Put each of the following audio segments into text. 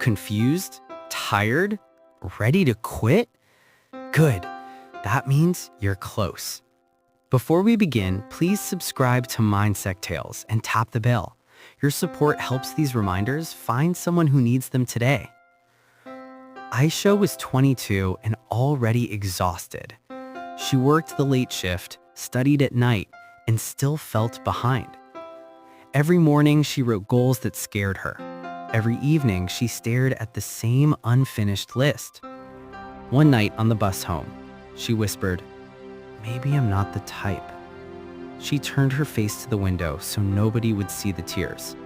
confused, tired, ready to quit? Good. That means you're close. Before we begin, please subscribe to Mindset Tales and tap the bell. Your support helps these reminders find someone who needs them today. Aisha was 22 and already exhausted. She worked the late shift, studied at night, and still felt behind. Every morning, she wrote goals that scared her. Every evening, she stared at the same unfinished list. One night on the bus home, she whispered, "Maybe I'm not the type." She turned her face to the window so nobody would see the tears.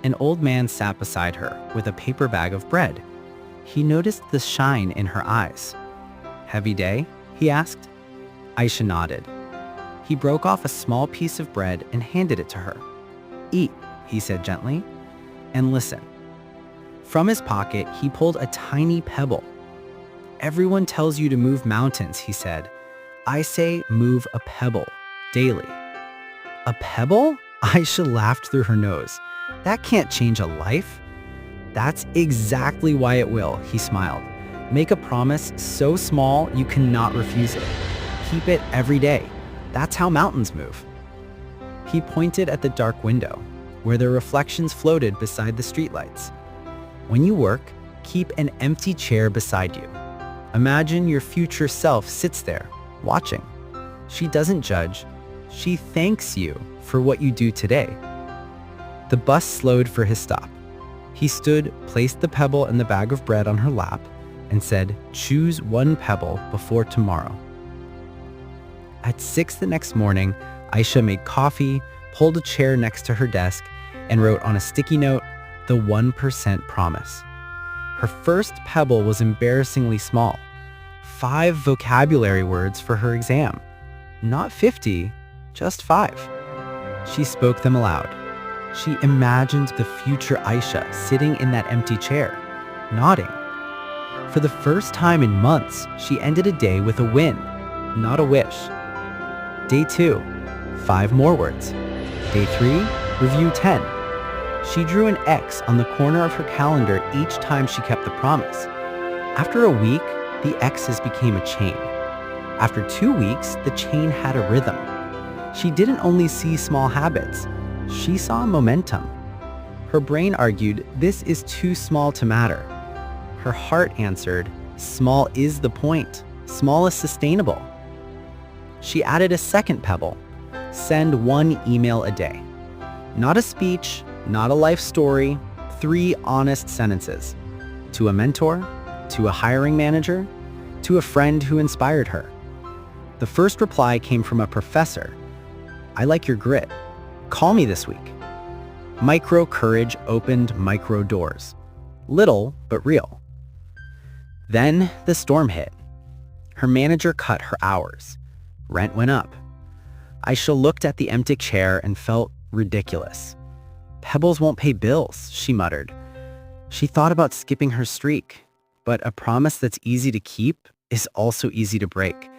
An old man sat beside her with a paper bag of bread. He noticed the shine in her eyes. "Heavy day?" he asked. Aisha nodded. He broke off a small piece of bread and handed it to her. "Eat," he said gently, "and listen." From his pocket, he pulled a tiny pebble. "Everyone tells you to move mountains," he said. "I say move a pebble daily." "A pebble?" Aisha laughed through her nose. "That can't change a life." "That's exactly why it will," he smiled. "Make a promise so small you cannot refuse it. Keep it every day. That's how mountains move." He pointed at the dark window, where the reflections floated beside the streetlights. "When you work, keep an empty chair beside you. Imagine your future self sits there, watching. She doesn't judge. She thanks you for what you do today." The bus slowed for his stop. He stood, placed the pebble and the bag of bread on her lap, and said, "Choose one pebble before tomorrow." At 6 the next morning, Aisha made coffee, pulled a chair next to her desk, and wrote on a sticky note, "The 1% promise." Her first pebble was embarrassingly small. 5 vocabulary words for her exam. Not 50, just 5. She spoke them aloud. She imagined the future Aisha sitting in that empty chair, nodding. For the first time in months, she ended a day with a win, not a wish. Day 2, 5 more words. Day 3, review 10. She drew an X on the corner of her calendar each time she kept the promise. After a week, the X's became a chain. After 2 weeks, the chain had a rhythm. She didn't only see small habits, she saw momentum. Her brain argued, "This is too small to matter." Her heart answered, "Small is the point. Small is sustainable." She added a second pebble. Send 1 email a day. Not a speech, not a life story, 3 honest sentences. To a mentor, to a hiring manager, to a friend who inspired her. The first reply came from a professor. "I like your grit. Call me this week." Micro courage opened micro doors. Little, but real. Then the storm hit. Her manager cut her hours. Rent went up. Aisha looked at the empty chair and felt ridiculous. "Pebbles won't pay bills," she muttered. She thought about skipping her streak, but a promise that's easy to keep is also easy to break.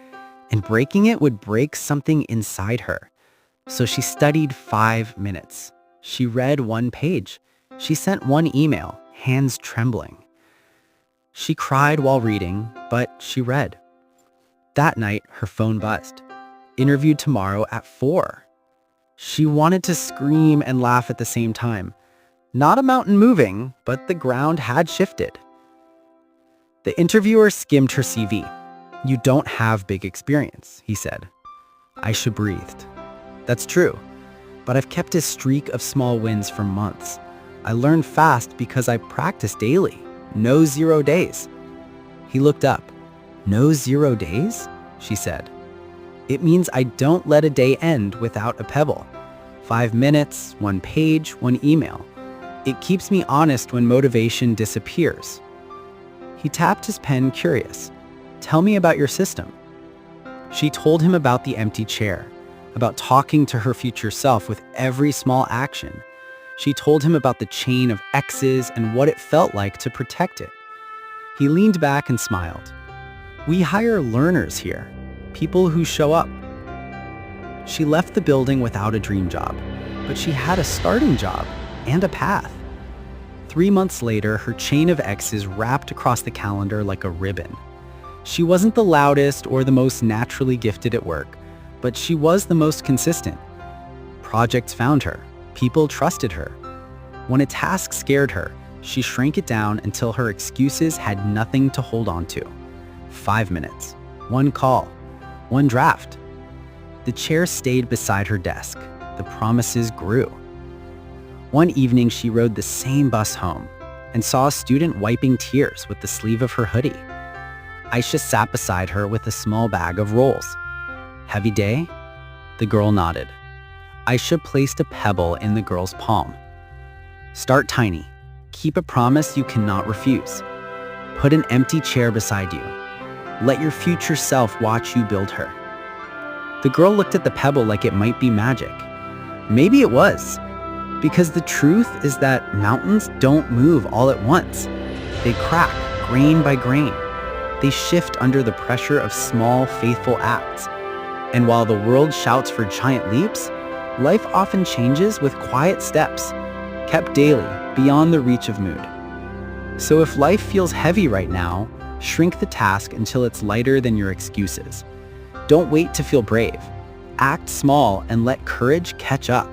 And breaking it would break something inside her. So she studied 5 minutes. She read 1 page. She sent 1 email, hands trembling. She cried while reading, but she read. That night, her phone buzzed. Interview tomorrow at 4. She wanted to scream and laugh at the same time. Not a mountain moving, but the ground had shifted. The interviewer skimmed her CV. "You don't have big experience," he said. Aisha breathed. "That's true, but I've kept a streak of small wins for months. I learned fast because I practiced daily. No 0 days." He looked up. "No 0 days?" she said. "It means I don't let a day end without a pebble. 5 minutes, 1 page, 1 email. It keeps me honest when motivation disappears." He tapped his pen, curious. "Tell me about your system." She told him about the empty chair, about talking to her future self with every small action. She told him about the chain of X's and what it felt like to protect it. He leaned back and smiled. "We hire learners here, people who show up." She left the building without a dream job, but she had a starting job and a path. 3 months later, her chain of X's wrapped across the calendar like a ribbon. She wasn't the loudest or the most naturally gifted at work, but she was the most consistent. Projects found her. People trusted her. When a task scared her, she shrank it down until her excuses had nothing to hold on to. 5 minutes, 1 call, 1 draft. The chair stayed beside her desk. The promises grew. One evening, she rode the same bus home and saw a student wiping tears with the sleeve of her hoodie. Aisha sat beside her with a small bag of rolls. Heavy day? The girl nodded. Aisha placed a pebble in the girl's palm. Start tiny. Keep a promise you cannot refuse. Put an empty chair beside you. Let your future self watch you build her. The girl looked at the pebble like it might be magic. Maybe it was, because the truth is that mountains don't move all at once. They crack grain by grain. They shift under the pressure of small, faithful acts. And while the world shouts for giant leaps, life often changes with quiet steps, kept daily, beyond the reach of mood. So if life feels heavy right now, shrink the task until it's lighter than your excuses. Don't wait to feel brave. Act small and let courage catch up.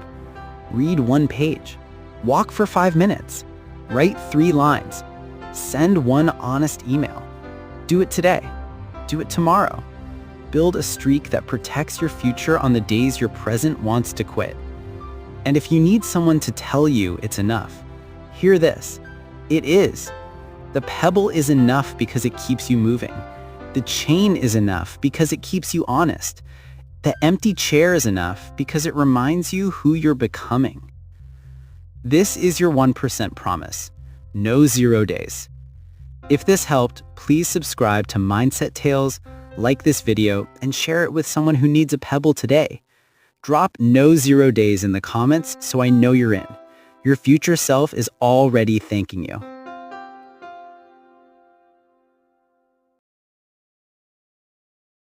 Read 1 page. Walk for 5 minutes. Write 3 lines. Send 1 honest email. Do it today. Do it tomorrow. Build a streak that protects your future on the days your present wants to quit. And if you need someone to tell you it's enough, hear this. It is. The pebble is enough because it keeps you moving. The chain is enough because it keeps you honest. The empty chair is enough because it reminds you who you're becoming. This is your 1% promise. No 0 days. If this helped, please subscribe to Mindset Tales, like this video, and share it with someone who needs a pebble today. Drop no 0 days in the comments so I know you're in. Your future self is already thanking you.